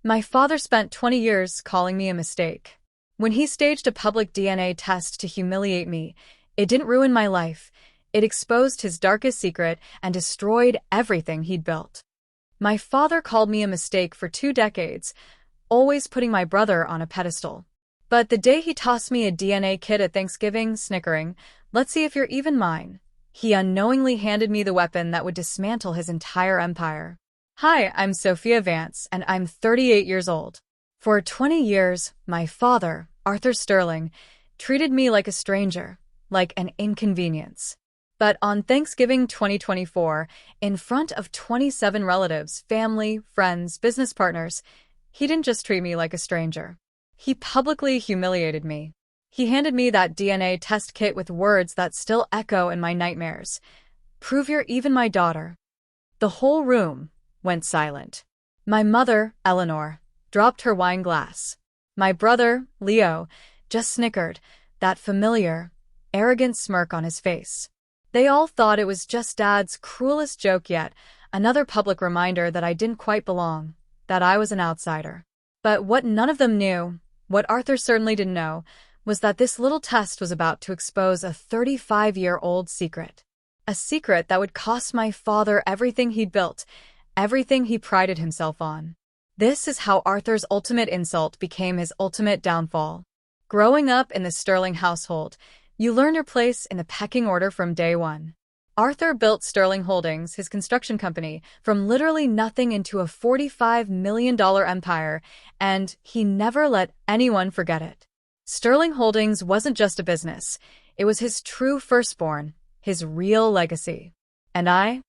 My father spent 20 years calling me a mistake. When he staged a public DNA test to humiliate me, it didn't ruin my life. It exposed his darkest secret and destroyed everything he'd built. My father called me a mistake for 2 decades, always putting my brother on a pedestal. But the day he tossed me a DNA kit at Thanksgiving, snickering, "Let's see if you're even mine," he unknowingly handed me the weapon that would dismantle his entire empire. Hi, I'm Sophia Vance, and I'm 38 years old. For 20 years, my father, Arthur Sterling, treated me like a stranger, like an inconvenience. But on Thanksgiving 2024, in front of 27 relatives, family, friends, business partners, he didn't just treat me like a stranger. He publicly humiliated me. He handed me that DNA test kit with words that still echo in my nightmares. "Prove you're even my daughter." The whole room went silent. My mother, Eleanor, dropped her wine glass. My brother, Leo, just snickered, that familiar, arrogant smirk on his face. They all thought it was just Dad's cruelest joke yet, another public reminder that I didn't quite belong, that I was an outsider. But what none of them knew, what Arthur certainly didn't know, was that this little test was about to expose a 35-year-old secret. A secret that would cost my father everything he'd built, everything he prided himself on. This is how Arthur's ultimate insult became his ultimate downfall. Growing up in the Sterling household, you learn your place in the pecking order from day one. Arthur built Sterling Holdings, his construction company, from literally nothing into a $45 million empire, and he never let anyone forget it. Sterling Holdings wasn't just a business. It was his true firstborn, his real legacy. And I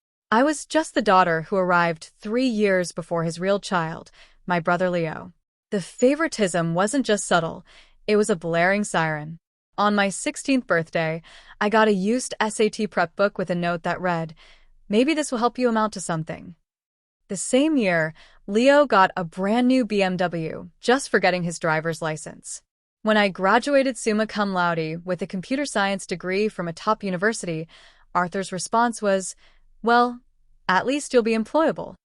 was just the daughter who arrived 3 years before his real child, my brother Leo. The favoritism wasn't just subtle, it was a blaring siren. On my 16th birthday, I got a used SAT prep book with a note that read, "Maybe this will help you amount to something." The same year, Leo got a brand new BMW, just for getting his driver's license. When I graduated summa cum laude with a computer science degree from a top university, Arthur's response was, "Well, at least you'll be employable."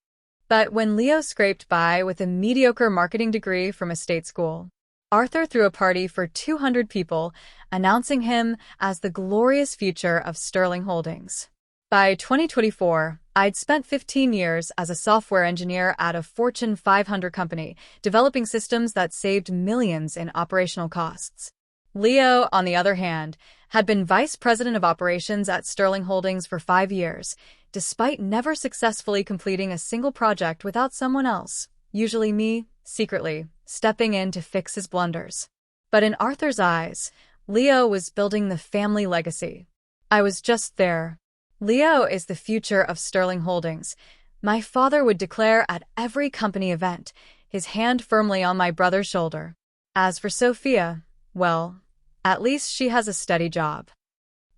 But when Leo scraped by with a mediocre marketing degree from a state school, Arthur threw a party for 200 people, announcing him as the glorious future of Sterling Holdings. By 2024, I'd spent 15 years as a software engineer at a Fortune 500 company, developing systems that saved millions in operational costs. Leo, on the other hand, had been vice president of operations at Sterling Holdings for 5 years, despite never successfully completing a single project without someone else, usually me, secretly, stepping in to fix his blunders. But in Arthur's eyes, Leo was building the family legacy. I was just there. "Leo is the future of Sterling Holdings," my father would declare at every company event, his hand firmly on my brother's shoulder. As for Sophia, well, at least she has a steady job.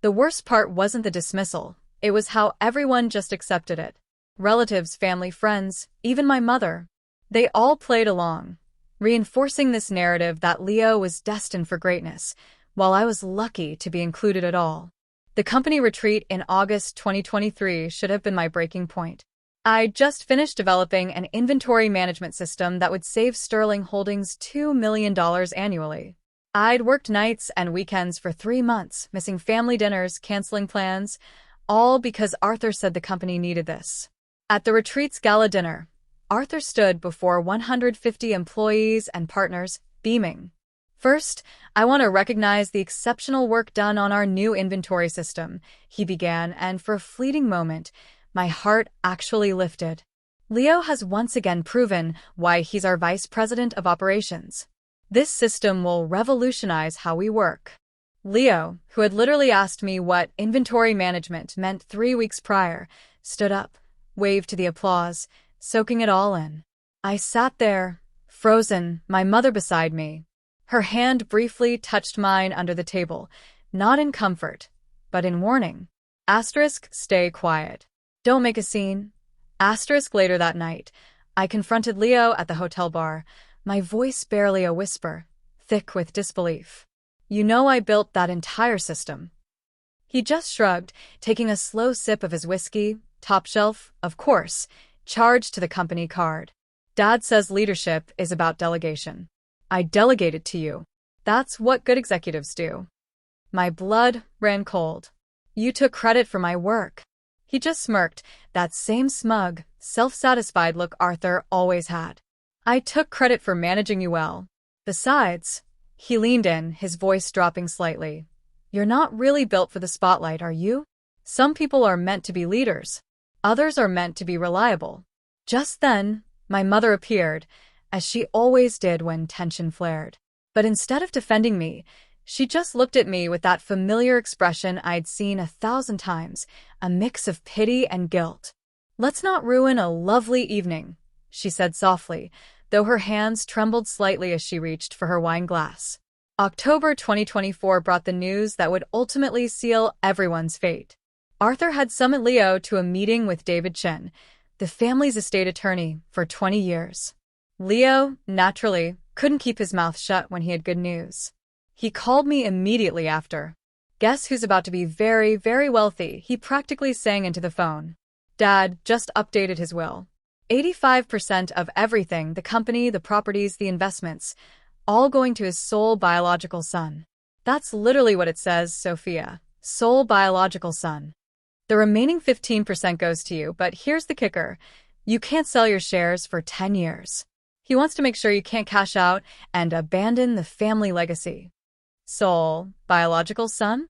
The worst part wasn't the dismissal, it was how everyone just accepted it. Relatives, family, friends, even my mother. They all played along, reinforcing this narrative that Leo was destined for greatness, while I was lucky to be included at all. The company retreat in August 2023 should have been my breaking point. I'd just finished developing an inventory management system that would save Sterling Holdings $2 million annually. I'd worked nights and weekends for 3 months, missing family dinners, canceling plans, all because Arthur said the company needed this. At the retreat's gala dinner, Arthur stood before 150 employees and partners, beaming. "First, I want to recognize the exceptional work done on our new inventory system," he began, and for a fleeting moment, my heart actually lifted. Leo has once again proven why he's our vice president of operations. This system will revolutionize how we work. Leo, who had literally asked me what inventory management meant 3 weeks prior, stood up, waved to the applause, soaking it all in. I sat there, frozen, my mother beside me. Her hand briefly touched mine under the table, not in comfort, but in warning. Stay quiet. Don't make a scene. Later that night, I confronted Leo at the hotel bar, my voice barely a whisper, thick with disbelief. "You know I built that entire system." He just shrugged, taking a slow sip of his whiskey, top shelf, of course, charged to the company card. Dad says leadership is about delegation. I delegate it to you. That's what good executives do. My blood ran cold. You took credit for my work. He just smirked, that same smug, self-satisfied look Arthur always had. I took credit for managing you well. Besides, he leaned in, his voice dropping slightly. You're not really built for the spotlight, are you? Some people are meant to be leaders. Others are meant to be reliable. Just then, my mother appeared, as she always did when tension flared. But instead of defending me, she just looked at me with that familiar expression I'd seen 1,000 times, a mix of pity and guilt. Let's not ruin a lovely evening, she said softly, though her hands trembled slightly as she reached for her wine glass. October 2024 brought the news that would ultimately seal everyone's fate. Arthur had summoned Leo to a meeting with David Chin, the family's estate attorney, for 20 years. Leo, naturally, couldn't keep his mouth shut when he had good news. He called me immediately after. Guess who's about to be very, very wealthy, he practically sang into the phone. Dad just updated his will. 85% of everything, the company, the properties, the investments, all going to his sole biological son. That's literally what it says, Sophia. Sole biological son. The remaining 15% goes to you, but here's the kicker. You can't sell your shares for 10 years. He wants to make sure you can't cash out and abandon the family legacy. Sole biological son?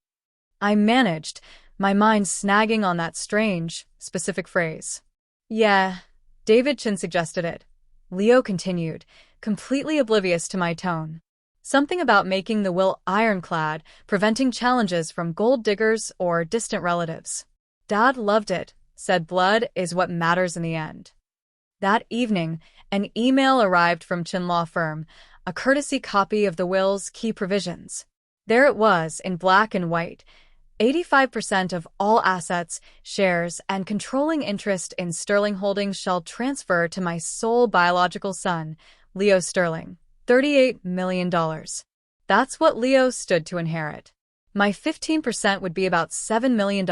I managed, my mind snagging on that strange, specific phrase. Yeah, David Chin suggested it. Leo continued, completely oblivious to my tone. Something about making the will ironclad, preventing challenges from gold diggers or distant relatives. Dad loved it, said blood is what matters in the end. That evening, an email arrived from Chin Law Firm, a courtesy copy of the will's key provisions. There it was, in black and white. 85% of all assets, shares, and controlling interest in Sterling Holdings shall transfer to my sole biological son, Leo Sterling. $38 million. That's what Leo stood to inherit. My 15% would be about $7 million,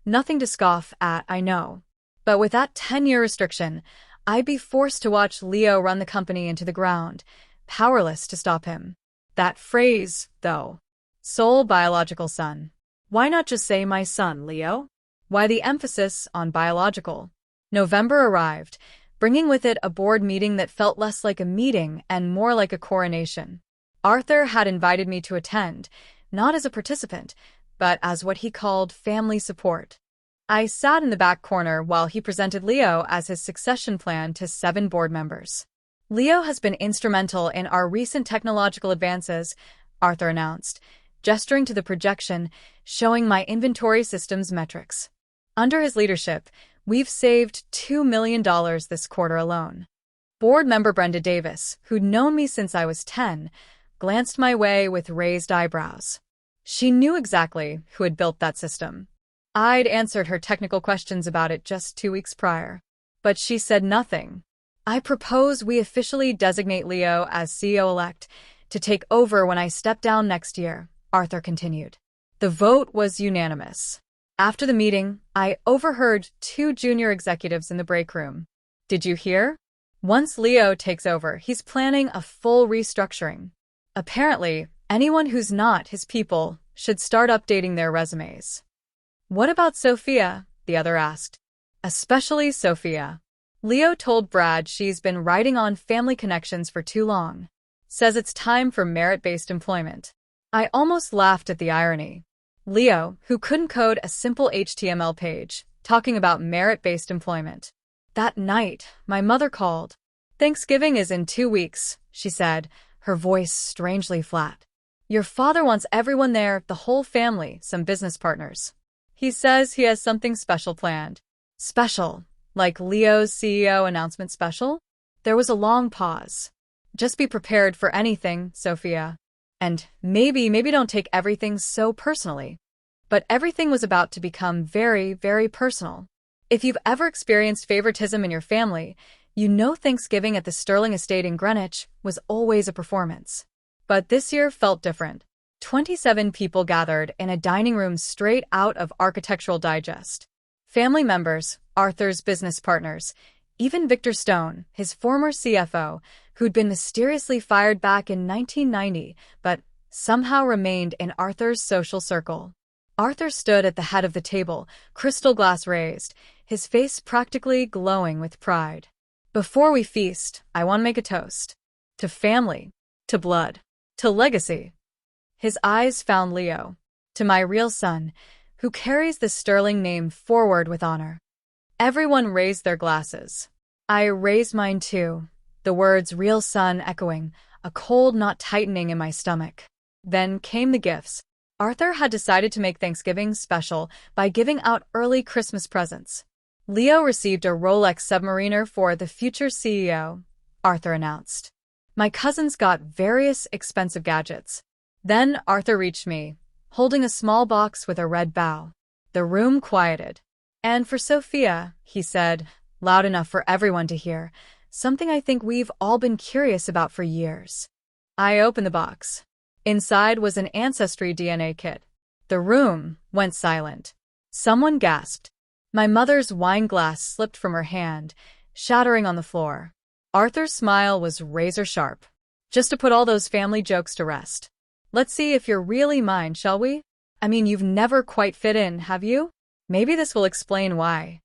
nothing to scoff at, I know. But with that 10-year restriction, I'd be forced to watch Leo run the company into the ground, powerless to stop him. That phrase, though. Sole biological son. Why not just say my son, Leo? Why the emphasis on biological? November arrived, bringing with it a board meeting that felt less like a meeting and more like a coronation. Arthur had invited me to attend, not as a participant, but as what he called family support. I sat in the back corner while he presented Leo as his succession plan to 7 board members. Leo has been instrumental in our recent technological advances, Arthur announced, gesturing to the projection, showing my inventory systems metrics. Under his leadership, we've saved $2 million this quarter alone. Board member Brenda Davis, who'd known me since I was 10, glanced my way with raised eyebrows. She knew exactly who had built that system. I'd answered her technical questions about it just 2 weeks prior. But she said nothing. I propose we officially designate Leo as CEO-elect to take over when I step down next year, Arthur continued. The vote was unanimous. After the meeting, I overheard 2 junior executives in the break room. Did you hear? Once Leo takes over, he's planning a full restructuring. Apparently, anyone who's not his people should start updating their resumes. What about Sophia? The other asked. Especially Sophia. Leo told Brad she's been riding on family connections for too long. Says it's time for merit-based employment. I almost laughed at the irony. Leo, who couldn't code a simple HTML page, talking about merit-based employment. That night, my mother called. Thanksgiving is in 2 weeks, she said, her voice strangely flat. Your father wants everyone there, the whole family, some business partners. He says he has something special planned. Special? Like Leo's CEO announcement special? There was a long pause. Just be prepared for anything, Sophia. And maybe don't take everything so personally. But everything was about to become very, very personal. If you've ever experienced favoritism in your family, you know Thanksgiving at the Sterling Estate in Greenwich was always a performance. But this year felt different. 27 people gathered in a dining room straight out of Architectural Digest. Family members, Arthur's business partners, Even Victor Stone, his former CFO, who'd been mysteriously fired back in 1990, but somehow remained in Arthur's social circle. Arthur stood at the head of the table, crystal glass raised, his face practically glowing with pride. Before we feast, I want to make a toast. To family. To blood. To legacy. His eyes found Leo. To my real son, who carries the sterling name forward with honor. Everyone raised their glasses. I raised mine too, the words real son echoing, a cold knot tightening in my stomach. Then came the gifts. Arthur had decided to make Thanksgiving special by giving out early Christmas presents. Leo received a Rolex Submariner for the future CEO, Arthur announced. My cousins got various expensive gadgets. Then Arthur reached me, holding a small box with a red bow. The room quieted. And for Sophia, he said, loud enough for everyone to hear, something I think we've all been curious about for years. I opened the box. Inside was an ancestry DNA kit. The room went silent. Someone gasped. My mother's wine glass slipped from her hand, shattering on the floor. Arthur's smile was razor sharp. Just to put all those family jokes to rest. Let's see if you're really mine, shall we? I mean, you've never quite fit in, have you? Maybe this will explain why.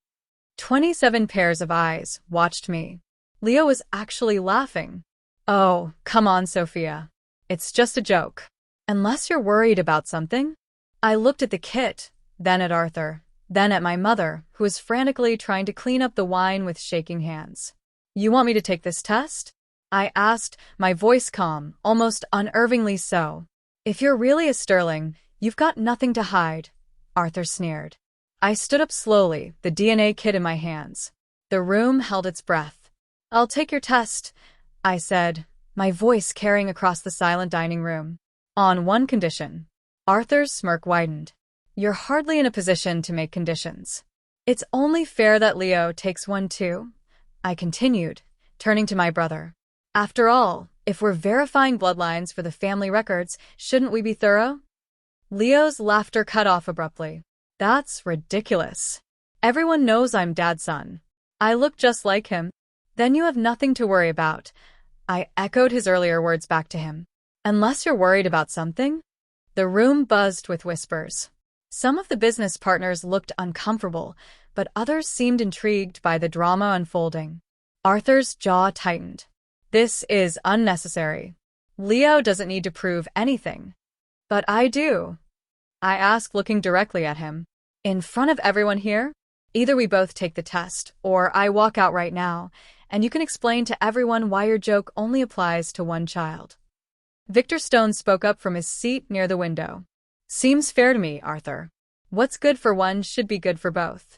27 pairs of eyes watched me. Leo was actually laughing. Oh, come on, Sophia. It's just a joke. Unless you're worried about something? I looked at the kit, then at Arthur, then at my mother, who was frantically trying to clean up the wine with shaking hands. You want me to take this test? I asked, my voice calm, almost unnervingly so. If you're really a sterling, you've got nothing to hide, Arthur sneered. I stood up slowly, the DNA kit in my hands. The room held its breath. I'll take your test, I said, my voice carrying across the silent dining room. On one condition. Arthur's smirk widened. You're hardly in a position to make conditions. It's only fair that Leo takes one too, I continued, turning to my brother. After all, if we're verifying bloodlines for the family records, shouldn't we be thorough? Leo's laughter cut off abruptly. That's ridiculous. Everyone knows I'm Dad's son. I look just like him. Then you have nothing to worry about. I echoed his earlier words back to him. Unless you're worried about something? The room buzzed with whispers. Some of the business partners looked uncomfortable, but others seemed intrigued by the drama unfolding. Arthur's jaw tightened. This is unnecessary. Leo doesn't need to prove anything. But I do. I asked, looking directly at him. In front of everyone here? Either we both take the test, or I walk out right now, and you can explain to everyone why your joke only applies to one child. Victor Stone spoke up from his seat near the window. Seems fair to me, Arthur. What's good for one should be good for both.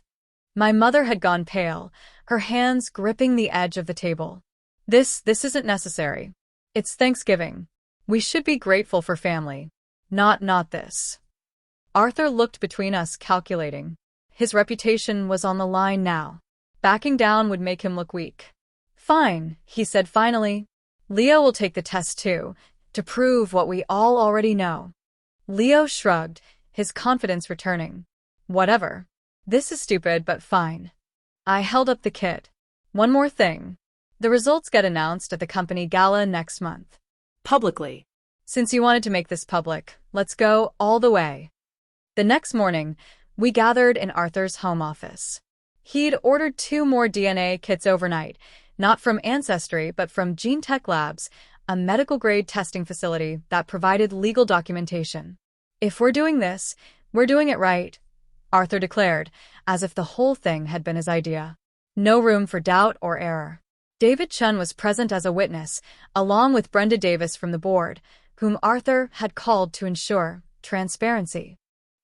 My mother had gone pale, her hands gripping the edge of the table. This isn't necessary. It's Thanksgiving. We should be grateful for family. Not this. Arthur looked between us, calculating. His reputation was on the line now. Backing down would make him look weak. Fine, he said finally. Leo will take the test too, to prove what we all already know. Leo shrugged, his confidence returning. Whatever. This is stupid, but fine. I held up the kit. One more thing. The results get announced at the company gala next month. Publicly. Since you wanted to make this public, let's go all the way. The next morning, we gathered in Arthur's home office. He'd ordered 2 more DNA kits overnight, not from Ancestry but from Gene Tech Labs, a medical-grade testing facility that provided legal documentation. If we're doing this, we're doing it right, Arthur declared, as if the whole thing had been his idea. No room for doubt or error. David Chun was present as a witness, along with Brenda Davis from the board, whom Arthur had called to ensure transparency.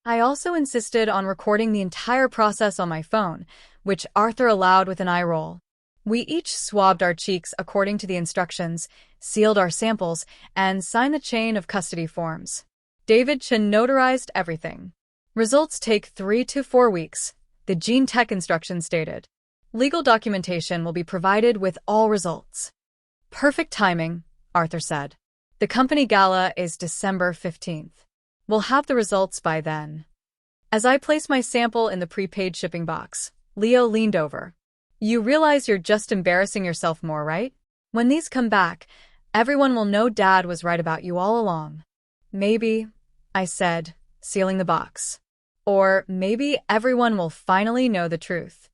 I also insisted on recording the entire process on my phone, which Arthur allowed with an eye roll. We each swabbed our cheeks according to the instructions, sealed our samples, and signed the chain of custody forms. David Chun notarized everything. Results take 3 to 4 weeks, the Gene Tech instructions stated. Legal documentation will be provided with all results. Perfect timing, Arthur said. The company gala is December 15th. We'll have the results by then. As I placed my sample in the prepaid shipping box, Leo leaned over. You realize you're just embarrassing yourself more, right? When these come back, everyone will know Dad was right about you all along. Maybe, I said, sealing the box. Or maybe everyone will finally know the truth.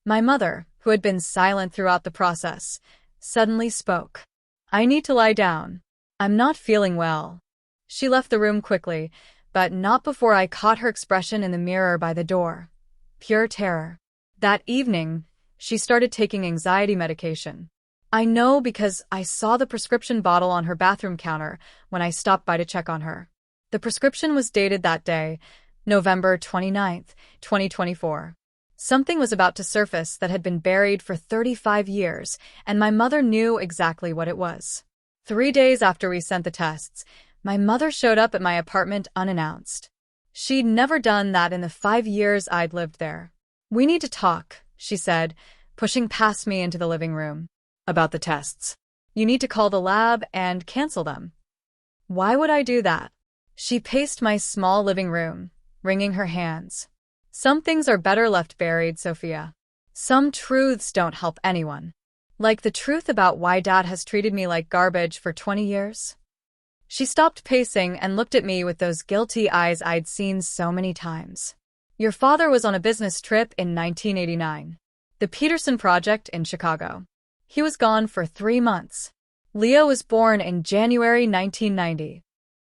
My mother, who had been silent throughout the process, suddenly spoke. I need to lie down. I'm not feeling well. She left the room quickly, but not before I caught her expression in the mirror by the door. Pure terror. That evening, she started taking anxiety medication. I know because I saw the prescription bottle on her bathroom counter when I stopped by to check on her. The prescription was dated that day, November 29th, 2024. Something was about to surface that had been buried for 35 years, and my mother knew exactly what it was. 3 days after we sent the tests, my mother showed up at my apartment unannounced. She'd never done that in the 5 years I'd lived there. We need to talk, she said, pushing past me into the living room. About the tests. You need to call the lab and cancel them. Why would I do that? She paced my small living room, wringing her hands. Some things are better left buried, Sophia. Some truths don't help anyone. Like the truth about why Dad has treated me like garbage for 20 years. She stopped pacing and looked at me with those guilty eyes I'd seen so many times. Your father was on a business trip in 1989. The Peterson Project in Chicago. He was gone for 3 months. Leo was born in January 1990.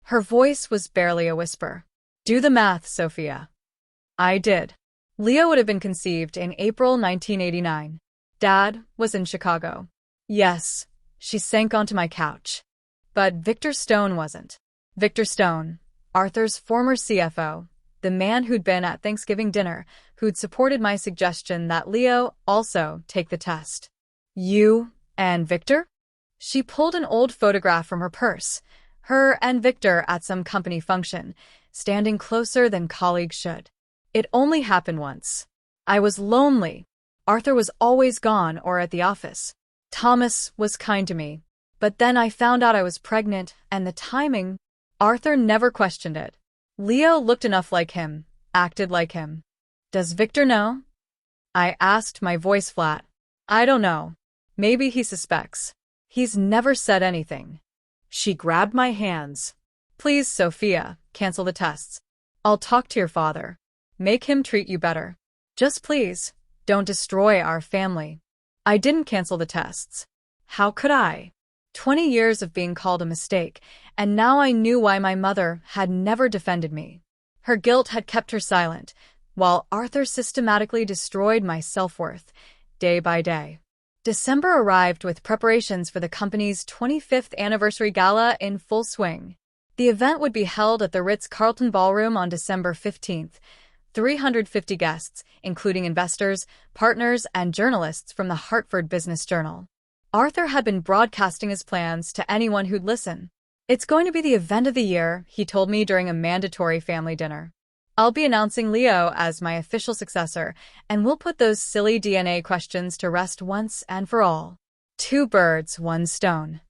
Her voice was barely a whisper. Do the math, Sophia. I did. Leo would have been conceived in April 1989. Dad was in Chicago. Yes, she sank onto my couch. But Victor Stone wasn't. Victor Stone, Arthur's former CFO, the man who'd been at Thanksgiving dinner, who'd supported my suggestion that Leo also take the test. You and Victor? She pulled an old photograph from her purse. Her and Victor at some company function, standing closer than colleagues should. It only happened once. I was lonely. Arthur was always gone or at the office. Thomas was kind to me. But then I found out I was pregnant, and the timing. Arthur never questioned it. Leo looked enough like him, acted like him. Does Victor know? I asked, my voice flat. I don't know. Maybe he suspects. He's never said anything. She grabbed my hands. Please, Sophia, cancel the tests. I'll talk to your father. Make him treat you better. Just please, don't destroy our family. I didn't cancel the tests. How could I? 20 years of being called a mistake, and now I knew why my mother had never defended me. Her guilt had kept her silent, while Arthur systematically destroyed my self-worth, day by day. December arrived with preparations for the company's 25th anniversary gala in full swing. The event would be held at the Ritz-Carlton Ballroom on December 15th. 350 guests, including investors, partners, and journalists from the Hartford Business Journal. Arthur had been broadcasting his plans to anyone who'd listen. It's going to be the event of the year, he told me during a mandatory family dinner. I'll be announcing Leo as my official successor, and we'll put those silly DNA questions to rest once and for all. 2 birds, 1 stone.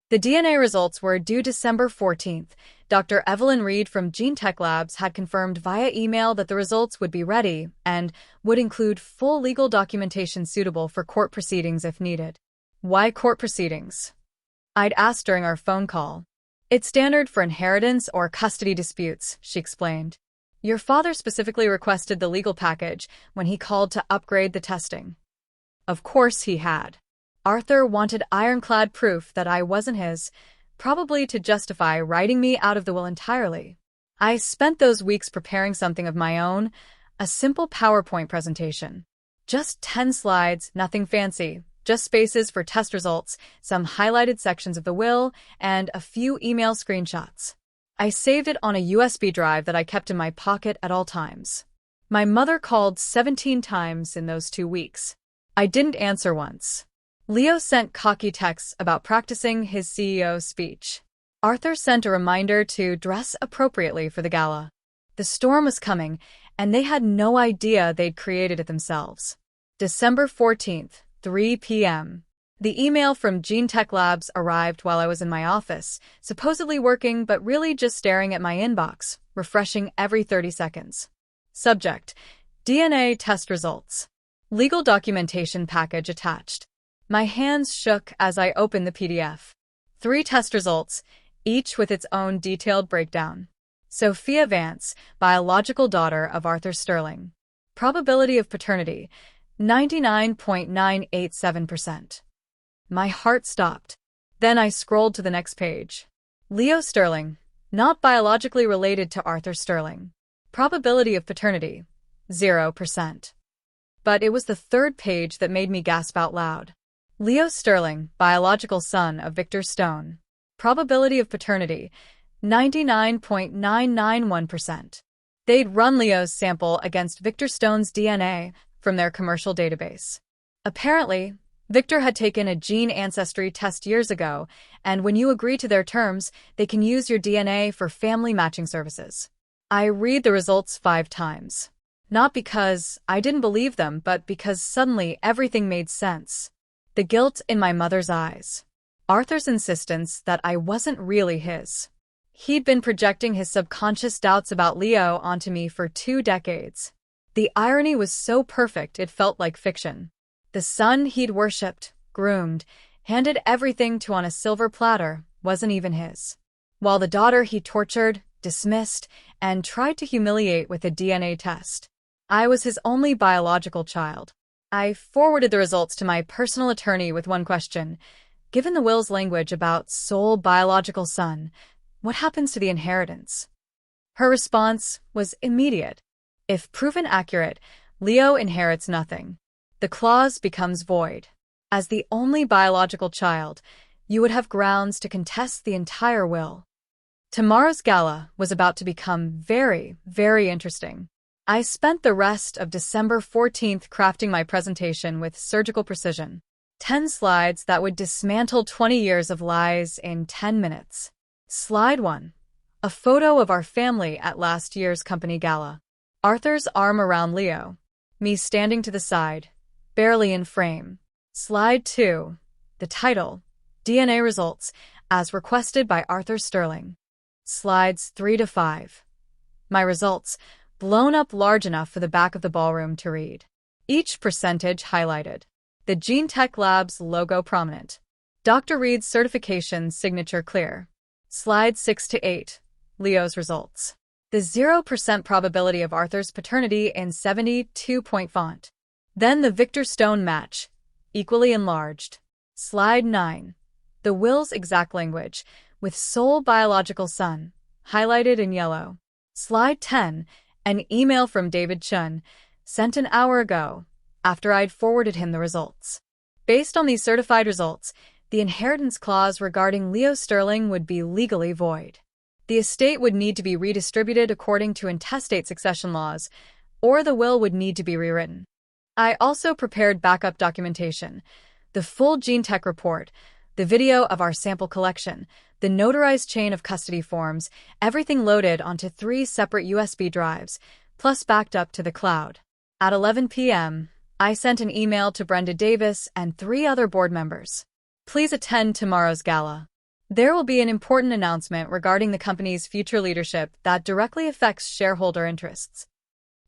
The DNA results were due December 14th. Dr. Evelyn Reed from GeneTech Labs had confirmed via email that the results would be ready and would include full legal documentation suitable for court proceedings if needed. Why court proceedings? I'd asked during our phone call. It's standard for inheritance or custody disputes, she explained. Your father specifically requested the legal package when he called to upgrade the testing. Of course he had. Arthur wanted ironclad proof that I wasn't his, probably to justify writing me out of the will entirely. I spent those weeks preparing something of my own, a simple PowerPoint presentation. Just 10 slides, nothing fancy, just spaces for test results, some highlighted sections of the will, and a few email screenshots. I saved it on a USB drive that I kept in my pocket at all times. My mother called 17 times in those 2 weeks. I didn't answer once. Leo sent cocky texts about practicing his CEO speech. Arthur sent a reminder to dress appropriately for the gala. The storm was coming, and they had no idea they'd created it themselves. December 14th, 3 p.m. The email from GeneTech Labs arrived while I was in my office, supposedly working but really just staring at my inbox, refreshing every 30 seconds. Subject: DNA test results. Legal documentation package attached. My hands shook as I opened the PDF. 3 test results, each with its own detailed breakdown. Sophia Vance, biological daughter of Arthur Sterling. Probability of paternity, 99.987%. My heart stopped. Then I scrolled to the next page. Leo Sterling, not biologically related to Arthur Sterling. Probability of paternity, 0%. But it was the third page that made me gasp out loud. Leo Sterling, biological son of Victor Stone. Probability of paternity, 99.991%. They'd run Leo's sample against Victor Stone's DNA from their commercial database. Apparently, Victor had taken a gene ancestry test years ago, and when you agree to their terms, they can use your DNA for family matching services. I read the results 5 times. Not because I didn't believe them, but because suddenly everything made sense. The guilt in my mother's eyes. Arthur's insistence that I wasn't really his. He'd been projecting his subconscious doubts about Leo onto me for 2 decades. The irony was so perfect it felt like fiction. The son he'd worshipped, groomed, handed everything to on a silver platter wasn't even his. While the daughter he tortured, dismissed, and tried to humiliate with a DNA test. I was his only biological child. I forwarded the results to my personal attorney with one question. Given the will's language about sole biological son, what happens to the inheritance? Her response was immediate. If proven accurate, Leo inherits nothing. The clause becomes void. As the only biological child, you would have grounds to contest the entire will. Tomorrow's gala was about to become very, very interesting. I spent the rest of December 14th crafting my presentation with surgical precision. 10 slides that would dismantle 20 years of lies in 10 minutes. Slide 1. A photo of our family at last year's company gala. Arthur's arm around Leo. Me standing to the side, barely in frame. Slide 2. The title. DNA results, as requested by Arthur Sterling. Slides 3 to 5. My results, blown up large enough for the back of the ballroom to read. Each percentage highlighted. The Gene Tech Lab's logo prominent. Dr. Reed's certification signature clear. Slides 6 to 8. Leo's results. The 0% probability of Arthur's paternity in 72-point font. Then the Victor Stone match, equally enlarged. Slide 9. The will's exact language, with sole biological son, highlighted in yellow. Slide 10. An email from David Chun, sent an hour ago, after I'd forwarded him the results. Based on these certified results, the inheritance clause regarding Leo Sterling would be legally void. The estate would need to be redistributed according to intestate succession laws, or the will would need to be rewritten. I also prepared backup documentation, the full Gene Tech report, the video of our sample collection, the notarized chain of custody forms, everything loaded onto 3 separate USB drives, plus backed up to the cloud. At 11 p.m., I sent an email to Brenda Davis and 3 other board members. Please attend tomorrow's gala. There will be an important announcement regarding the company's future leadership that directly affects shareholder interests.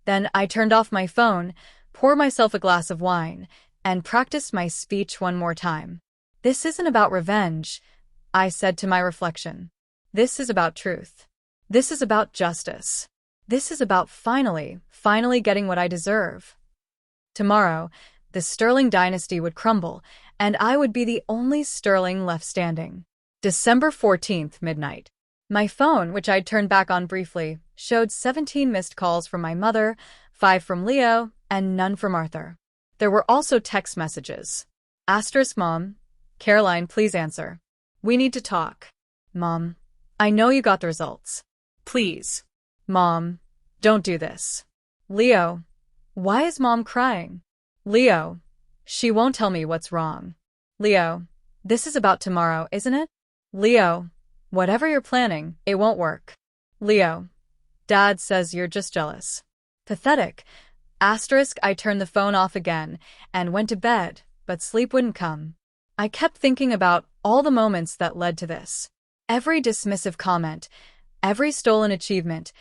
Then I turned off my phone, poured myself a glass of wine, and practiced my speech one more time. This isn't about revenge, I said to my reflection. This is about truth. This is about justice. This is about finally getting what I deserve. Tomorrow, the Sterling dynasty would crumble, and I would be the only Sterling left standing. December 14th, midnight. My phone, which I'd turned back on briefly, showed 17 missed calls from my mother, 5 from Leo, and none from Arthur. There were also text messages. Asterisk Mom. Caroline, please answer. We need to talk. Mom. I know you got the results. Please. Mom. Don't do this. Leo. Why is Mom crying? Leo. She won't tell me what's wrong. Leo. This is about tomorrow, isn't it? Leo. Whatever you're planning, it won't work. Leo. Dad says you're just jealous. Pathetic. Asterisk. I turned the phone off again and went to bed, but sleep wouldn't come. I kept thinking about all the moments that led to this. Every dismissive comment, every stolen achievement,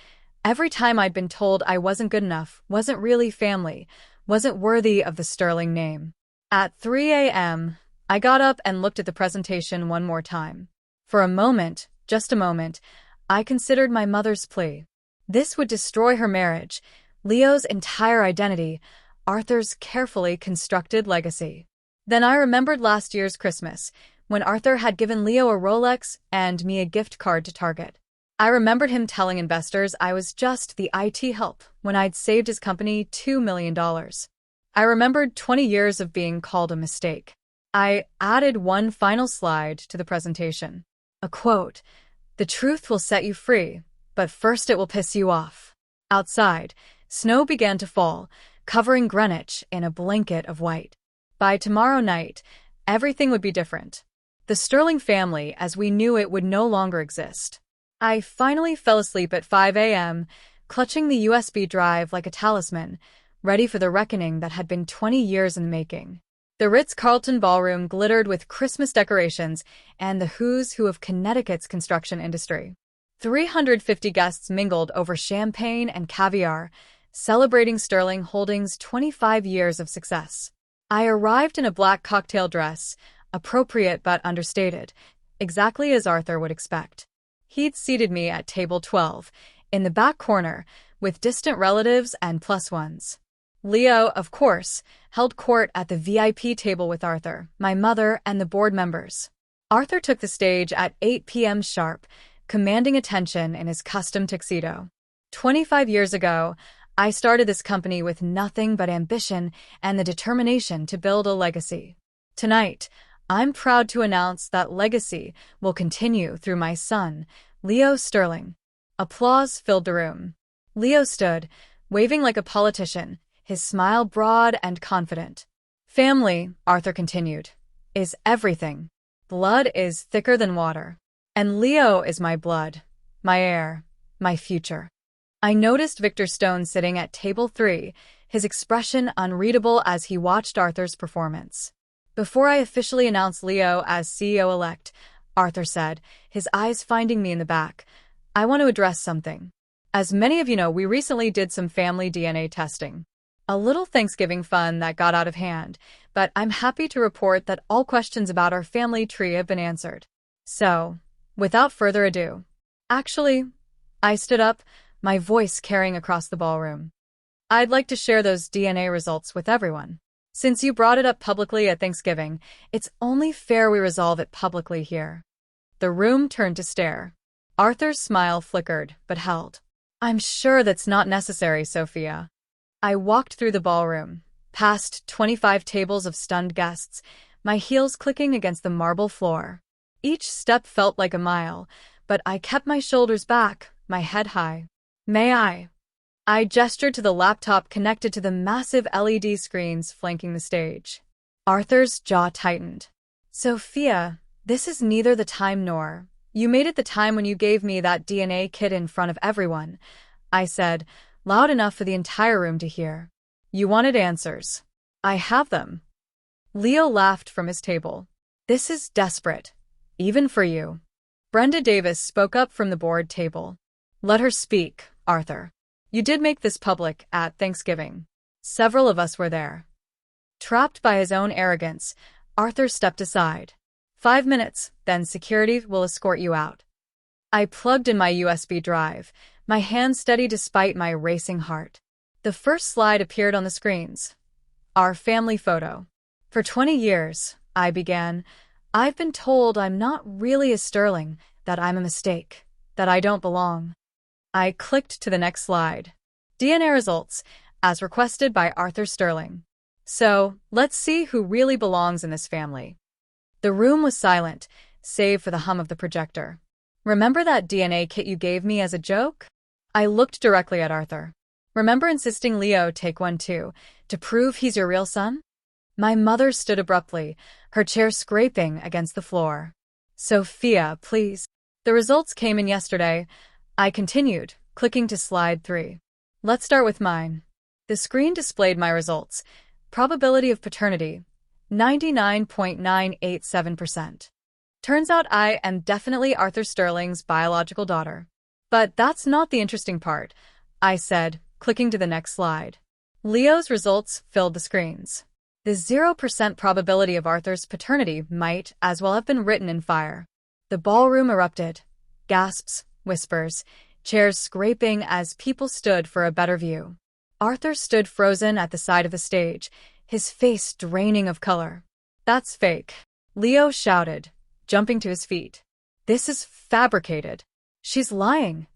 every time I'd been told I wasn't good enough, wasn't really family, wasn't worthy of the Sterling name. At 3 a.m., I got up and looked at the presentation one more time. For a moment, just a moment, I considered my mother's plea. This would destroy her marriage, Leo's entire identity, Arthur's carefully constructed legacy. Then I remembered last year's Christmas, when Arthur had given Leo a Rolex and me a gift card to Target. I remembered him telling investors I was just the IT help when I'd saved his company $2 million. I remembered 20 years of being called a mistake. I added one final slide to the presentation. A quote, "The truth will set you free, but first it will piss you off." Outside, snow began to fall, covering Greenwich in a blanket of white. By tomorrow night, everything would be different. The Sterling family, as we knew it, would no longer exist. I finally fell asleep at 5 a.m., clutching the USB drive like a talisman, ready for the reckoning that had been 20 years in the making. The Ritz-Carlton ballroom glittered with Christmas decorations and the who's who of Connecticut's construction industry. 350 guests mingled over champagne and caviar, celebrating Sterling Holdings' 25 years of success. I arrived in a black cocktail dress, appropriate but understated, exactly as Arthur would expect. He'd seated me at table 12, in the back corner, with distant relatives and plus ones. Leo, of course, held court at the VIP table with Arthur, my mother, and the board members. Arthur took the stage at 8 p.m. sharp, commanding attention in his custom tuxedo. 25 years ago, I started this company with nothing but ambition and the determination to build a legacy. Tonight, I'm proud to announce that legacy will continue through my son, Leo Sterling. Applause filled the room. Leo stood, waving like a politician, his smile broad and confident. "Family," Arthur continued, "is everything. Blood is thicker than water. And Leo is my blood, my heir, my future." I noticed Victor Stone sitting at table 3, his expression unreadable as he watched Arthur's performance. "Before I officially announce Leo as CEO-elect," Arthur said, his eyes finding me in the back, "I want to address something. As many of you know, we recently did some family DNA testing. A little Thanksgiving fun that got out of hand, but I'm happy to report that all questions about our family tree have been answered. So, without further ado, actually," I stood up, my voice carrying across the ballroom, "I'd like to share those DNA results with everyone. Since you brought it up publicly at Thanksgiving, it's only fair we resolve it publicly here." The room turned to stare. Arthur's smile flickered, but held. "I'm sure that's not necessary, Sophia." I walked through the ballroom, past 25 tables of stunned guests, my heels clicking against the marble floor. Each step felt like a mile, but I kept my shoulders back, my head high. "May I?" I gestured to the laptop connected to the massive LED screens flanking the stage. Arthur's jaw tightened. "Sophia, this is neither the time nor. You made it the time when you gave me that DNA kit in front of everyone," I said, loud enough for the entire room to hear. "You wanted answers. I have them." Leo laughed from his table. "This is desperate, even for you." Brenda Davis spoke up from the board table. "Let her speak, Arthur. You did make this public at Thanksgiving. Several of us were there." Trapped by his own arrogance, Arthur stepped aside. 5 minutes, then security will escort you out." I plugged in my USB drive, my hand steady despite my racing heart. The first slide appeared on the screens. Our family photo. "For 20 years, I began, I've been told I'm not really a Sterling, that I'm a mistake, that I don't belong." I clicked to the next slide. DNA results, as requested by Arthur Sterling. "So, let's see who really belongs in this family." The room was silent, save for the hum of the projector. "Remember that DNA kit you gave me as a joke?" I looked directly at Arthur. "Remember insisting Leo take one too, to prove he's your real son?" My mother stood abruptly, her chair scraping against the floor. "Sophia, please." "The results came in yesterday," I continued, clicking to slide 3. "Let's start with mine." The screen displayed my results. Probability of paternity, 99.987%. Turns out I am definitely Arthur Sterling's biological daughter. But that's not the interesting part, I said, clicking to the next slide. Leo's results filled the screens. The 0% probability of Arthur's paternity might as well have been written in fire. The ballroom erupted. Gasps, whispers, chairs scraping as people stood for a better view. Arthur stood frozen at the side of the stage, his face draining of color. "That's fake," Leo shouted, jumping to his feet. "This is fabricated. She's lying."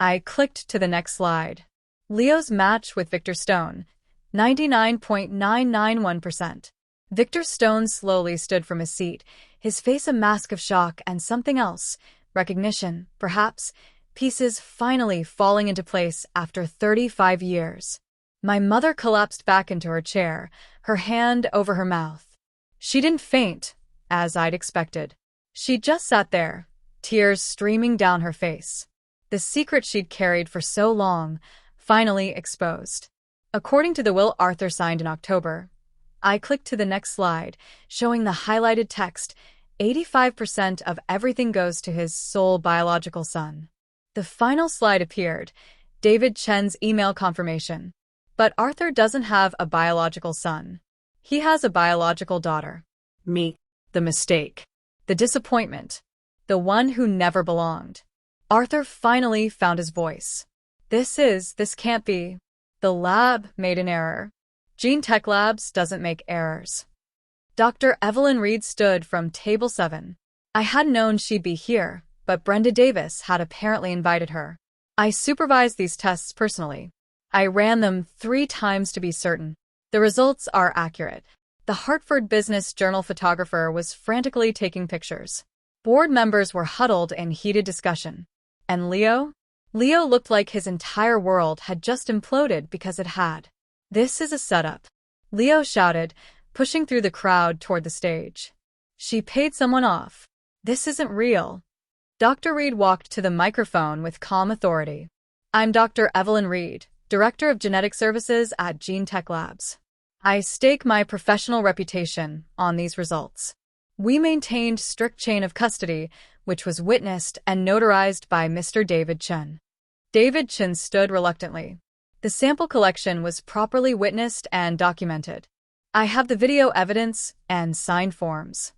I clicked to the next slide. Leo's match with Victor Stone, 99.991%. Victor Stone slowly stood from his seat, his face a mask of shock and something else, recognition, perhaps, pieces finally falling into place after 35 years. My mother collapsed back into her chair, her hand over her mouth. She didn't faint, as I'd expected. She just sat there, tears streaming down her face. The secret she'd carried for so long, finally exposed. According to the will Arthur signed in October, I clicked to the next slide, showing the highlighted text, 85% of everything goes to his sole biological son. The final slide appeared, David Chen's email confirmation. But Arthur doesn't have a biological son. He has a biological daughter. Me. The mistake. The disappointment. The one who never belonged. Arthur finally found his voice. This can't be. The lab made an error. Gene Tech Labs doesn't make errors. Dr. Evelyn Reed stood from table 7. I hadn't known she'd be here, but Brenda Davis had apparently invited her. I supervised these tests personally. I ran them 3 times to be certain. The results are accurate. The Hartford Business Journal photographer was frantically taking pictures. Board members were huddled in heated discussion. And Leo? Leo looked like his entire world had just imploded because it had. "This is a setup," Leo shouted, pushing through the crowd toward the stage. "She paid someone off. This isn't real." Dr. Reed walked to the microphone with calm authority. "I'm Dr. Evelyn Reed, Director of Genetic Services at Gene Tech Labs. I stake my professional reputation on these results. We maintained strict chain of custody, which was witnessed and notarized by Mr. David Chen." David Chen stood reluctantly. "The sample collection was properly witnessed and documented. I have the video evidence and signed forms."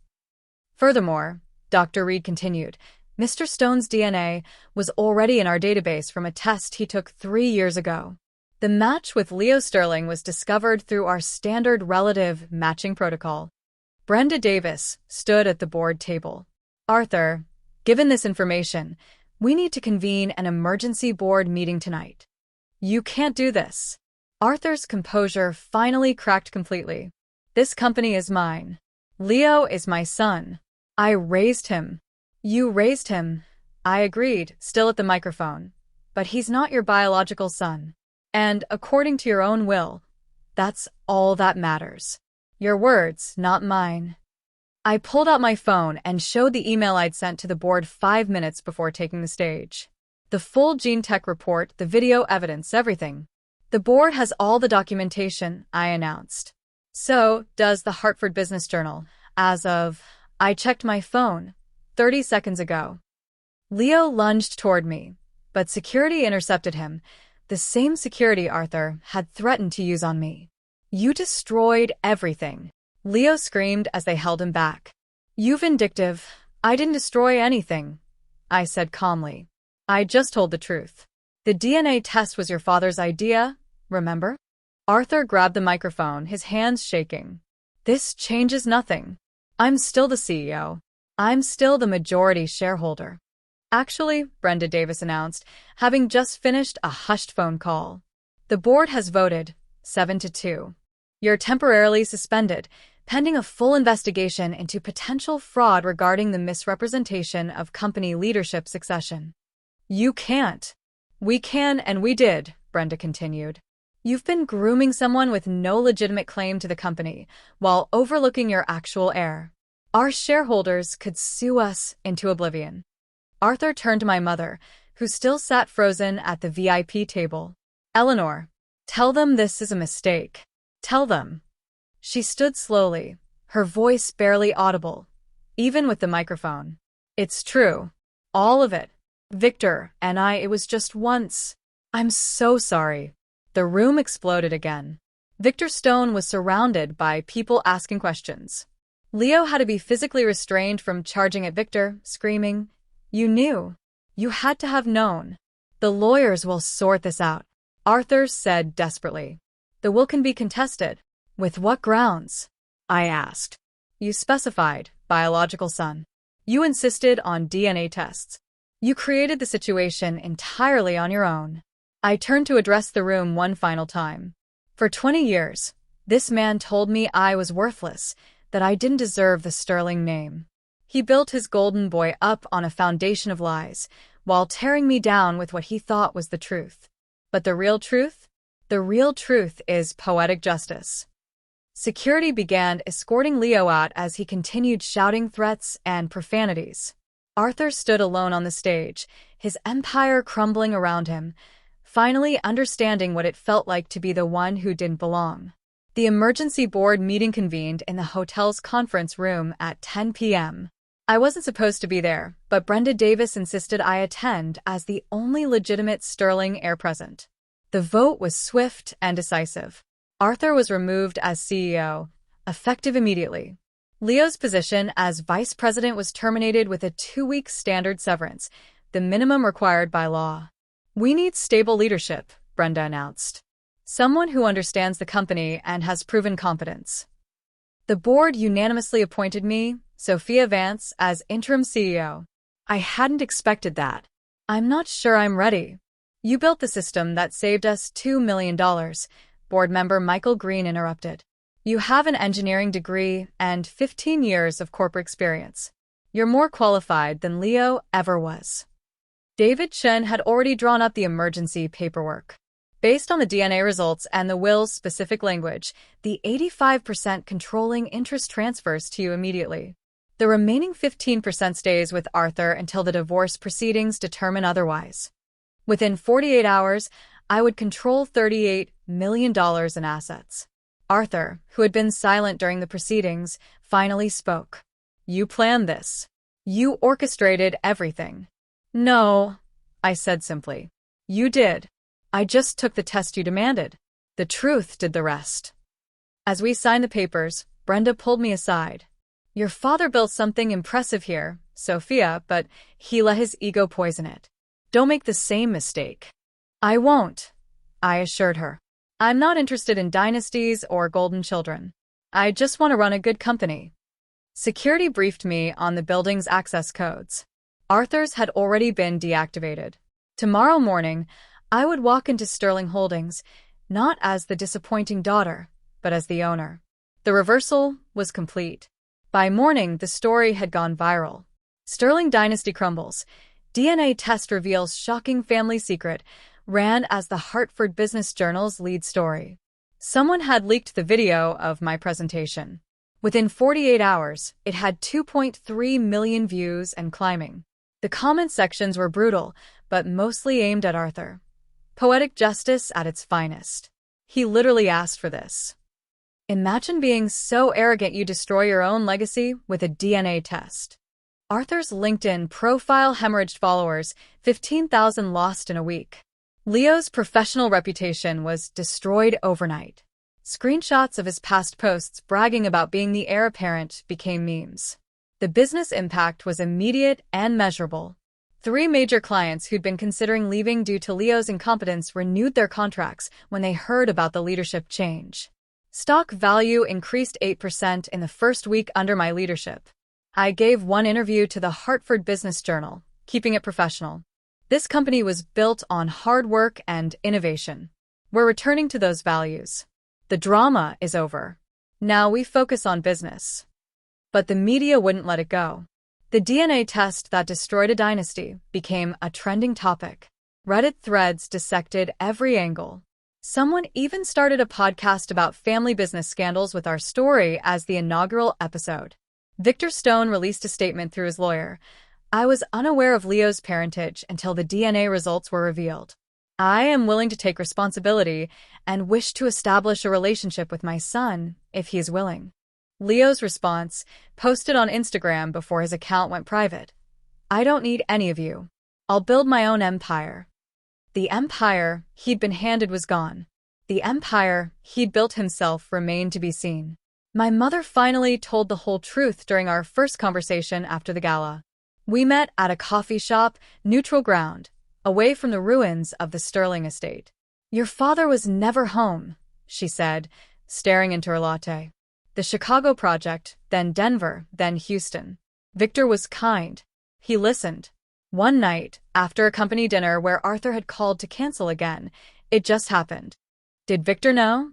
"Furthermore," Dr. Reed continued, "Mr. Stone's DNA was already in our database from a test he took 3 years ago. The match with Leo Sterling was discovered through our standard relative matching protocol." Brenda Davis stood at the board table. "Arthur, given this information, we need to convene an emergency board meeting tonight." "You can't do this." Arthur's composure finally cracked completely. "This company is mine. Leo is my son. I raised him." "You raised him," I agreed, still at the microphone. "But he's not your biological son. And, according to your own will, that's all that matters. Your words, not mine." I pulled out my phone and showed the email I'd sent to the board 5 minutes before taking the stage. The full Gene Tech report, the video evidence, everything. "The board has all the documentation," I announced. "So does the Hartford Business Journal, as of, I checked my phone 30 seconds ago." Leo lunged toward me, but security intercepted him, the same security Arthur had threatened to use on me. "You destroyed everything," Leo screamed as they held him back. "You vindictive. I didn't destroy anything," I said calmly. "I just told the truth. The DNA test was your father's idea, remember?" Arthur grabbed the microphone, his hands shaking. "This changes nothing. I'm still the CEO. I'm still the majority shareholder." "Actually," Brenda Davis announced, having just finished a hushed phone call, "the board has voted 7-2. You're temporarily suspended, pending a full investigation into potential fraud regarding the misrepresentation of company leadership succession." "You can't." "We can and we did," Brenda continued. "You've been grooming someone with no legitimate claim to the company, while overlooking your actual heir. Our shareholders could sue us into oblivion." Arthur turned to my mother, who still sat frozen at the VIP table. "Eleanor, tell them this is a mistake. Tell them." She stood slowly, her voice barely audible, even with the microphone. "It's true. All of it. Victor and I, it was just once. I'm so sorry." The room exploded again. Victor Stone was surrounded by people asking questions. Leo had to be physically restrained from charging at Victor, screaming, "You knew. You had to have known. The lawyers will sort this out," Arthur said desperately. "The will can be contested." "With what grounds?" I asked. "You specified biological son. You insisted on DNA tests. You created the situation entirely on your own." I turned to address the room one final time. For 20 years, this man told me I was worthless, that I didn't deserve the Sterling name. He built his golden boy up on a foundation of lies, while tearing me down with what he thought was the truth. But the real truth? The real truth is poetic justice. Security began escorting Leo out as he continued shouting threats and profanities. Arthur stood alone on the stage, his empire crumbling around him, finally understanding what it felt like to be the one who didn't belong. The emergency board meeting convened in the hotel's conference room at 10 p.m. I wasn't supposed to be there, but Brenda Davis insisted I attend as the only legitimate Sterling heir present. The vote was swift and decisive. Arthur was removed as CEO, effective immediately. Leo's position as vice president was terminated with a 2-week standard severance, the minimum required by law. "We need stable leadership," Brenda announced. "Someone who understands the company and has proven competence." The board unanimously appointed me, Sophia Vance, as interim CEO. I hadn't expected that. "I'm not sure I'm ready." "You built the system that saved us $2 million, board member Michael Green interrupted. "You have an engineering degree and 15 years of corporate experience. You're more qualified than Leo ever was." David Chen had already drawn up the emergency paperwork. Based on the DNA results and the will's specific language, the 85% controlling interest transfers to you immediately. The remaining 15% stays with Arthur until the divorce proceedings determine otherwise. Within 48 hours, I would control $38 million in assets. Arthur, who had been silent during the proceedings, finally spoke. "You planned this. You orchestrated everything." "No," I said simply. "You did. I just took the test you demanded. The truth did the rest." As we signed the papers, Brenda pulled me aside. "Your father built something impressive here, Sophia, but he let his ego poison it. Don't make the same mistake." "I won't," I assured her. "I'm not interested in dynasties or golden children. I just want to run a good company." Security briefed me on the building's access codes. Arthur's had already been deactivated. Tomorrow morning, I would walk into Sterling Holdings, not as the disappointing daughter, but as the owner. The reversal was complete. By morning, the story had gone viral. Sterling dynasty crumbles. DNA test reveals shocking family secret, ran as the Hartford Business Journal's lead story. Someone had leaked the video of my presentation. Within 48 hours, it had 2.3 million views and climbing. The comment sections were brutal, but mostly aimed at Arthur. Poetic justice at its finest. He literally asked for this. "Imagine being so arrogant you destroy your own legacy with a DNA test." Arthur's LinkedIn profile hemorrhaged followers, 15,000 lost in a week. Leo's professional reputation was destroyed overnight. Screenshots of his past posts bragging about being the heir apparent became memes. The business impact was immediate and measurable. 3 major clients who'd been considering leaving due to Leo's incompetence renewed their contracts when they heard about the leadership change. Stock value increased 8% in the first week under my leadership. I gave one interview to the Hartford Business Journal, keeping it professional. "This company was built on hard work and innovation. We're returning to those values. The drama is over. Now we focus on business." But the media wouldn't let it go. The DNA test that destroyed a dynasty became a trending topic. Reddit threads dissected every angle. Someone even started a podcast about family business scandals with our story as the inaugural episode. Victor Stone released a statement through his lawyer. "I was unaware of Leo's parentage until the DNA results were revealed. I am willing to take responsibility and wish to establish a relationship with my son if he is willing." Leo's response, posted on Instagram before his account went private. "I don't need any of you. I'll build my own empire." The empire he'd been handed was gone. The empire he'd built himself remained to be seen. My mother finally told the whole truth during our first conversation after the gala. We met at a coffee shop, neutral ground, away from the ruins of the Sterling estate. "Your father was never home," she said, staring into her latte. "The Chicago project, then Denver, then Houston. Victor was kind. He listened. One night, after a company dinner where Arthur had called to cancel again, it just happened. Did Victor know?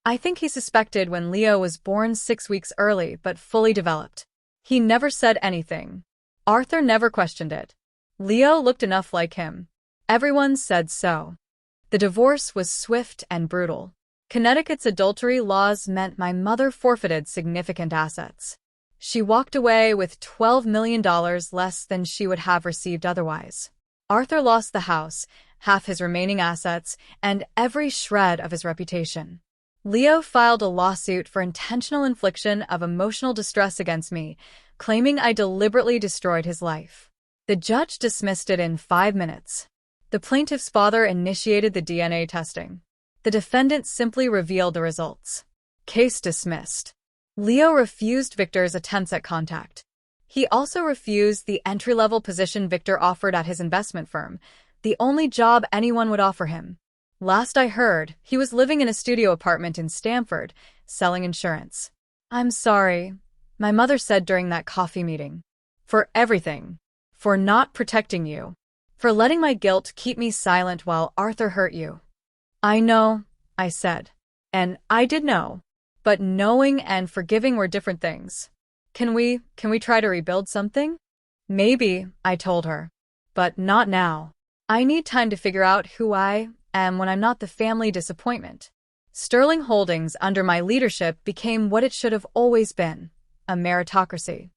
I think he suspected when Leo was born 6 weeks early but fully developed. He never said anything. Arthur never questioned it. Leo looked enough like him. Everyone said so. The divorce was swift and brutal. Connecticut's adultery laws meant my mother forfeited significant assets. She walked away with $12 million less than she would have received otherwise. Arthur lost the house, half his remaining assets, and every shred of his reputation. Leo filed a lawsuit for intentional infliction of emotional distress against me, claiming I deliberately destroyed his life. The judge dismissed it in 5 minutes. The plaintiff's father initiated the DNA testing. The defendant simply revealed the results. Case dismissed. Leo refused Victor's attempts at contact. He also refused the entry-level position Victor offered at his investment firm, the only job anyone would offer him. Last I heard, he was living in a studio apartment in Stamford, selling insurance. "I'm sorry," my mother said during that coffee meeting. "For everything. For not protecting you. For letting my guilt keep me silent while Arthur hurt you." "I know," I said. And I did know. But knowing and forgiving were different things. Can we try to rebuild something?" "Maybe," I told her. "But not now. I need time to figure out who I am when I'm not the family disappointment." Sterling Holdings under my leadership became what it should have always been, a meritocracy.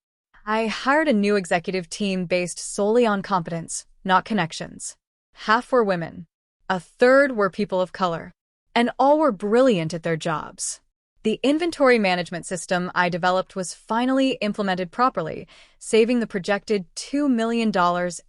I hired a new executive team based solely on competence, not connections. Half were women. A third were people of color. And all were brilliant at their jobs. The inventory management system I developed was finally implemented properly, saving the projected $2 million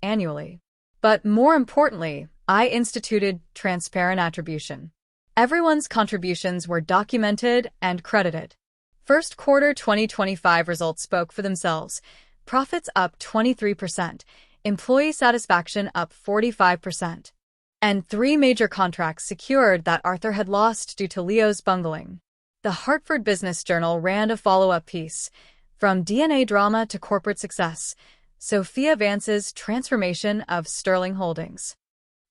annually. But more importantly, I instituted transparent attribution. Everyone's contributions were documented and credited. First quarter 2025 results spoke for themselves. Profits up 23%, employee satisfaction up 45%. And 3 major contracts secured that Arthur had lost due to Leo's bungling. The Hartford Business Journal ran a follow-up piece. From DNA drama to corporate success, Sophia Vance's transformation of Sterling Holdings.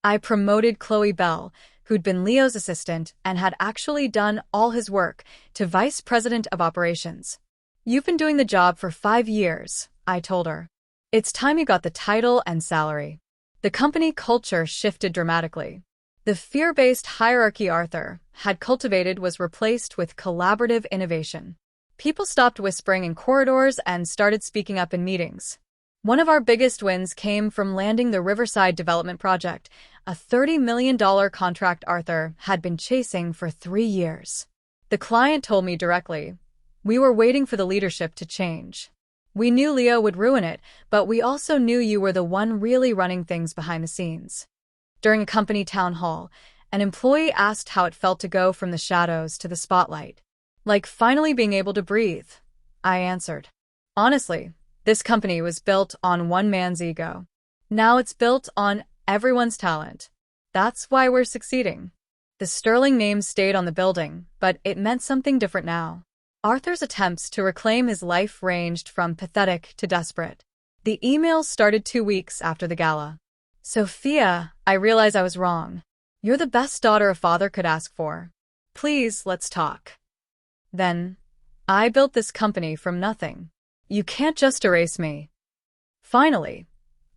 I promoted Chloe Bell, who'd been Leo's assistant and had actually done all his work, to vice president of operations. "You've been doing the job for 5 years," I told her. "It's time you got the title and salary." The company culture shifted dramatically. The fear-based hierarchy Arthur had cultivated was replaced with collaborative innovation. People stopped whispering in corridors and started speaking up in meetings. One of our biggest wins came from landing the Riverside Development Project, a $30 million contract Arthur had been chasing for 3 years. The client told me directly, "We were waiting for the leadership to change. We knew Leo would ruin it, but we also knew you were the one really running things behind the scenes." During a company town hall, an employee asked how it felt to go from the shadows to the spotlight. "Like finally being able to breathe," I answered. "Honestly, this company was built on one man's ego. Now it's built on everyone's talent. That's why we're succeeding." The Sterling name stayed on the building, but it meant something different now. Arthur's attempts to reclaim his life ranged from pathetic to desperate. The emails started 2 weeks after the gala. "Sophia, I realize I was wrong. You're the best daughter a father could ask for. Please, let's talk." Then, "I built this company from nothing. You can't just erase me." "Finally,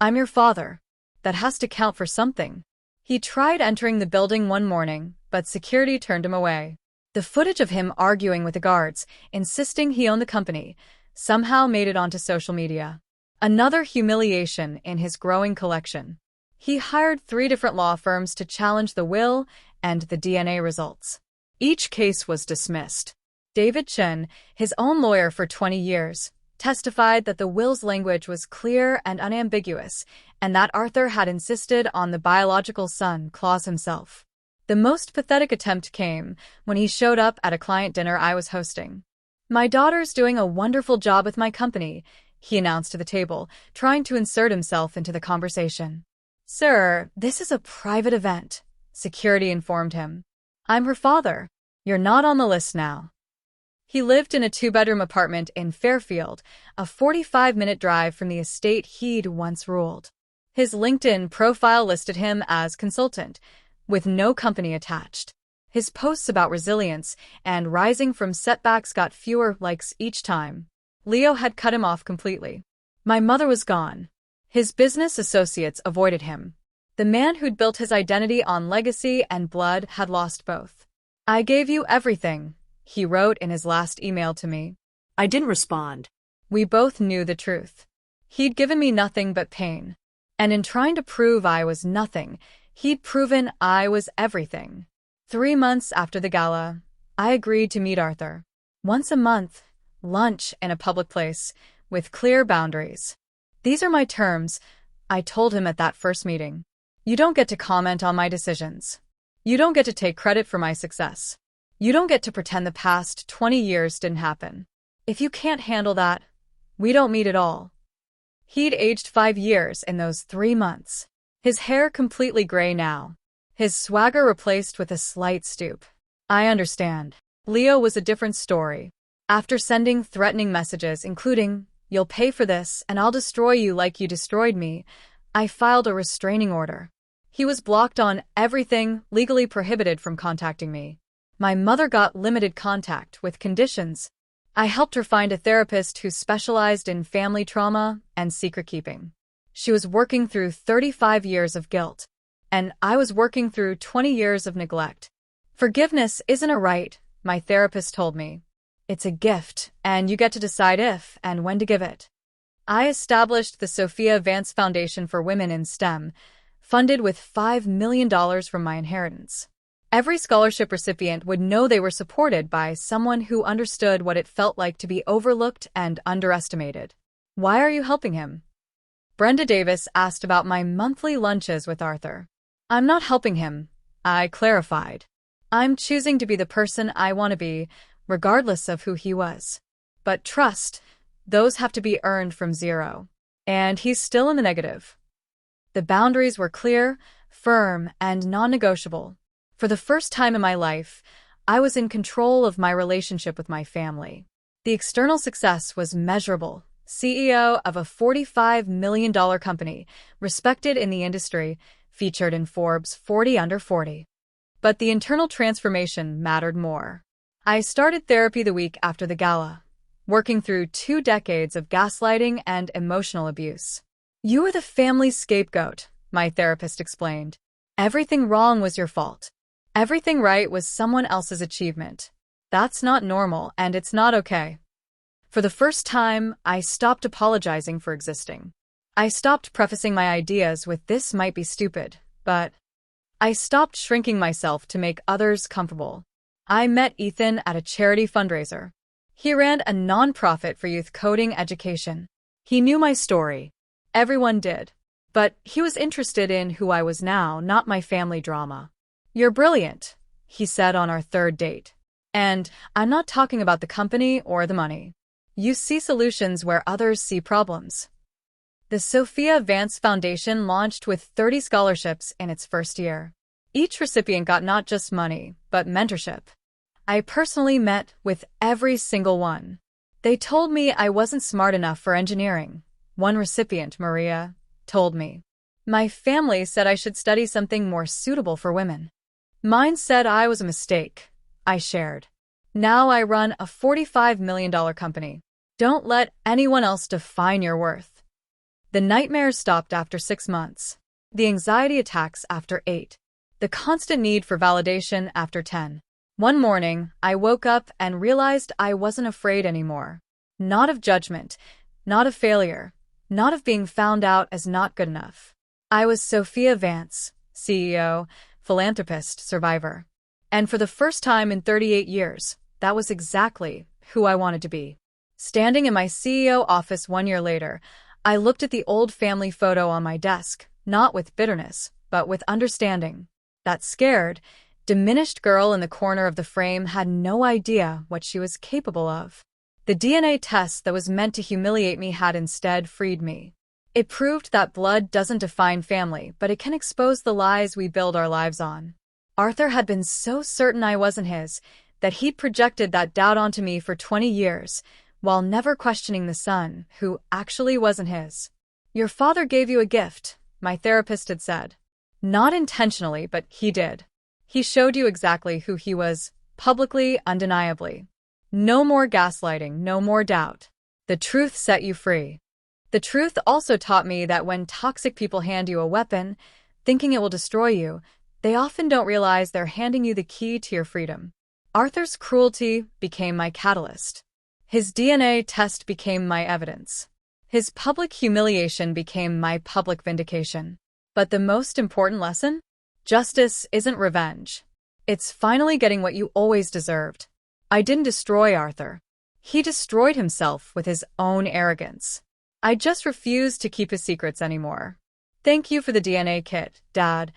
I'm your father. That has to count for something." He tried entering the building one morning, but security turned him away. The footage of him arguing with the guards, insisting he owned the company, somehow made it onto social media. Another humiliation in his growing collection. He hired 3 different law firms to challenge the will and the DNA results. Each case was dismissed. David Chen, his own lawyer for 20 years, testified that the will's language was clear and unambiguous, and that Arthur had insisted on the biological son clause himself. The most pathetic attempt came when he showed up at a client dinner I was hosting. "My daughter's doing a wonderful job with my company," he announced to the table, trying to insert himself into the conversation. "Sir, this is a private event," security informed him. "I'm her father. You're not on the list now." He lived in a two-bedroom apartment in Fairfield, a 45-minute drive from the estate he'd once ruled. His LinkedIn profile listed him as consultant, with no company attached. His posts about resilience and rising from setbacks got fewer likes each time. Leo had cut him off completely. My mother was gone. His business associates avoided him. The man who'd built his identity on legacy and blood had lost both. "I gave you everything," he wrote in his last email to me. I didn't respond. We both knew the truth. He'd given me nothing but pain. And in trying to prove I was nothing, he'd proven I was everything. 3 months after the gala, I agreed to meet Arthur. Once a month, lunch in a public place, with clear boundaries. "These are my terms," I told him at that first meeting. "You don't get to comment on my decisions. You don't get to take credit for my success. You don't get to pretend the past 20 years didn't happen. If you can't handle that, we don't meet at all." He'd aged 5 years in those 3 months. His hair completely gray now. His swagger replaced with a slight stoop. I understand. Leo was a different story. After sending threatening messages including, "You'll pay for this and I'll destroy you like you destroyed me," I filed a restraining order. He was blocked on everything, legally prohibited from contacting me. My mother got limited contact with conditions. I helped her find a therapist who specialized in family trauma and secret-keeping. She was working through 35 years of guilt, and I was working through 20 years of neglect. "Forgiveness isn't a right," my therapist told me. "It's a gift, and you get to decide if and when to give it." I established the Sophia Vance Foundation for Women in STEM, funded with $5 million from my inheritance. Every scholarship recipient would know they were supported by someone who understood what it felt like to be overlooked and underestimated. "Why are you helping him?" Brenda Davis asked about my monthly lunches with Arthur. "I'm not helping him," I clarified. "I'm choosing to be the person I want to be, regardless of who he was. But trust, those have to be earned from zero." And he's still in the negative. The boundaries were clear, firm, and non-negotiable. For the first time in my life, I was in control of my relationship with my family. The external success was measurable. CEO of a $45 million company, respected in the industry, featured in Forbes 40 Under 40. But the internal transformation mattered more. I started therapy the week after the gala, working through 2 decades of gaslighting and emotional abuse. "You were the family's scapegoat," my therapist explained. "Everything wrong was your fault. Everything right was someone else's achievement. That's not normal, and it's not okay." For the first time, I stopped apologizing for existing. I stopped prefacing my ideas with "this might be stupid," but I stopped shrinking myself to make others comfortable. I met Ethan at a charity fundraiser. He ran a nonprofit for youth coding education. He knew my story. Everyone did. But he was interested in who I was now, not my family drama. "You're brilliant," he said on our 3rd date. "And I'm not talking about the company or the money. You see solutions where others see problems." The Sophia Vance Foundation launched with 30 scholarships in its first year. Each recipient got not just money, but mentorship. I personally met with every single one. They told me I wasn't smart enough for engineering. One recipient, Maria, told me. My family said I should study something more suitable for women. Mine said I was a mistake, I shared. Now I run a $45 million company. Don't let anyone else define your worth. The nightmares stopped after 6 months. The anxiety attacks after 8. The constant need for validation after 10. One morning, I woke up and realized I wasn't afraid anymore. Not of judgment, not of failure, not of being found out as not good enough. I was Sophia Vance, CEO, philanthropist, survivor. And for the first time in 38 years, that was exactly who I wanted to be. Standing in my CEO office 1 year later, I looked at the old family photo on my desk, not with bitterness, but with understanding. That scared, diminished girl in the corner of the frame had no idea what she was capable of. The DNA test that was meant to humiliate me had instead freed me. It proved that blood doesn't define family, but it can expose the lies we build our lives on. Arthur had been so certain I wasn't his that he'd projected that doubt onto me for 20 years, while never questioning the son, who actually wasn't his. "Your father gave you a gift," my therapist had said. "Not intentionally, but he did. He showed you exactly who he was, publicly, undeniably. No more gaslighting, no more doubt. The truth set you free." The truth also taught me that when toxic people hand you a weapon, thinking it will destroy you, they often don't realize they're handing you the key to your freedom. Arthur's cruelty became my catalyst. His DNA test became my evidence. His public humiliation became my public vindication. But the most important lesson? Justice isn't revenge. It's finally getting what you always deserved. I didn't destroy Arthur. He destroyed himself with his own arrogance. I just refused to keep his secrets anymore. "Thank you for the DNA kit, Dad,"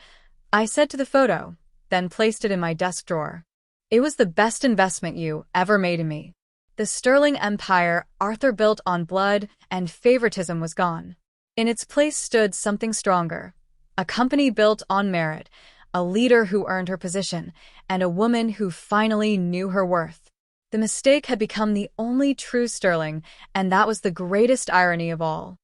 I said to the photo, then placed it in my desk drawer. "It was the best investment you ever made in me." The sterling empire Arthur built on blood and favoritism was gone. In its place stood something stronger. A company built on merit, a leader who earned her position, and a woman who finally knew her worth. The mistake had become the only true sterling, and that was the greatest irony of all.